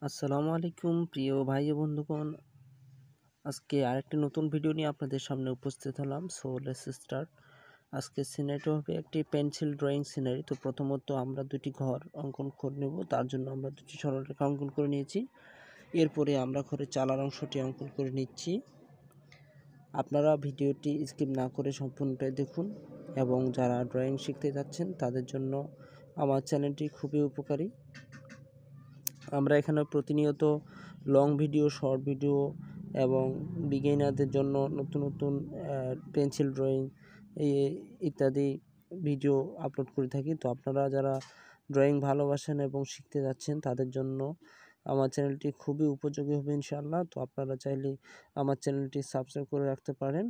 আসসালামু আলাইকুম প্রিয় ভাই ও বন্ধুগণ। আজকে আরেকটি নতুন ভিডিও নিয়ে আপনাদের সামনে উপস্থিত হলাম। So let's start. আজকে সিনারিটা হবে একটি পেন্সিল ড্রয়িং সিনারি। তো প্রথমত আমরা দুটি ঘর অঙ্কন করে নেব। তার জন্য আমরা দুটি সরলরেখা অঙ্কন করে নিয়েছি। এরপরে আমরা ঘরের চালার অংশটি অঙ্কন করে নিচ্ছি। আপনারা ভিডিওটি স্কিপ না করে সম্পূর্ণটাই দেখুন, এবং যারা ড্রয়িং শিখতে যাচ্ছেন তাদের জন্য আমার চ্যানেলটি খুবই উপকারী। আমরা এখানে প্রতিনিয়ত লং ভিডিও, শর্ট ভিডিও এবং বিগিনারদের জন্য নতুন নতুন পেন্সিল ড্রয়িং ইত্যাদি ভিডিও আপলোড করে থাকি। তো আপনারা যারা ড্রয়িং ভালোবাসেন এবং শিখতে যাচ্ছেন তাদের জন্য আমার চ্যানেলটি খুবই উপযোগী হবে ইনশাআল্লাহ। তো আপনারা চাইলে আমার চ্যানেলটি সাবস্ক্রাইব করে রাখতে পারেন।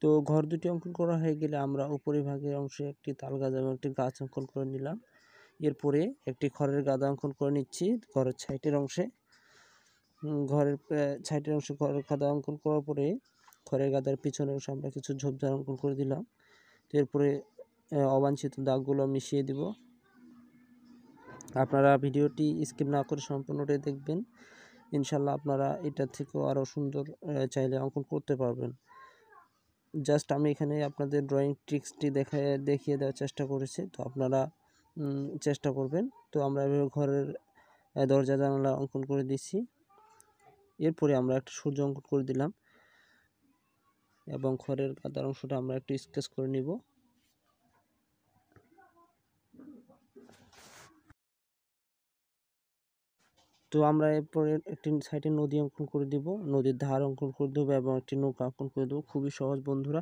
তো ঘর দুটি অঙ্কন করা হয়ে গেলে আমরা উপরিভাগের অংশে একটি তাল গাছ এবং একটি গাছ অঙ্কন করে নিলাম। এরপরে একটি খড়ের গাদা অঙ্কন করে নিচ্ছি ঘরের সাইডের অংশে। ঘরের সাইডের অংশে খড়ের গাদা অঙ্কন করার পরে খড়ের গাদার পিছনের অংশে আমরা কিছু ঝোপঝাড় অঙ্কন করে দিলাম। তো এরপরে অবাঞ্ছিত দাগগুলো মিশিয়ে দিব। আপনারা ভিডিওটি স্কিপ না করে সম্পূর্ণটাই দেখবেন। ইনশাল্লাহ আপনারা এটা থেকেও আরও সুন্দর চাইলে অঙ্কন করতে পারবেন। জাস্ট আমি এখানে আপনাদের ড্রয়িং ট্রিক্সটি দেখিয়ে দেওয়ার চেষ্টা করেছি। তো আপনারা চেষ্টা করবেন। তো আমরা এভাবে ঘরের দরজা জানালা অঙ্কন করে দিচ্ছি। এরপরে আমরা একটা সূর্য অঙ্কন করে দিলাম এবং ঘরের গাদার অংশটা আমরা একটু স্কেচ করে নিব। তো আমরা এরপরে একটি সাইডে নদী অঙ্কন করে দিব, নদীর ধার অঙ্কন করে দেবো এবং একটি নৌকা অঙ্কন করে দেবো। খুবই সহজ বন্ধুরা,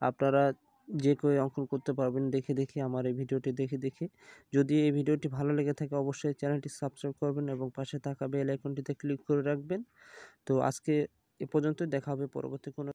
আপনারা যে কেউ অঙ্কন করতে পারবেন দেখে দেখে, আমার এই ভিডিওটি দেখে দেখে। যদি এই ভিডিওটি ভালো লেগে থাকে অবশ্যই চ্যানেলটি সাবস্ক্রাইব করবেন এবং পাশে থাকা বেল আইকনটিতে ক্লিক করে রাখবেন। তো আজকে এ পর্যন্তই, দেখা হবে পরবর্তী কোনো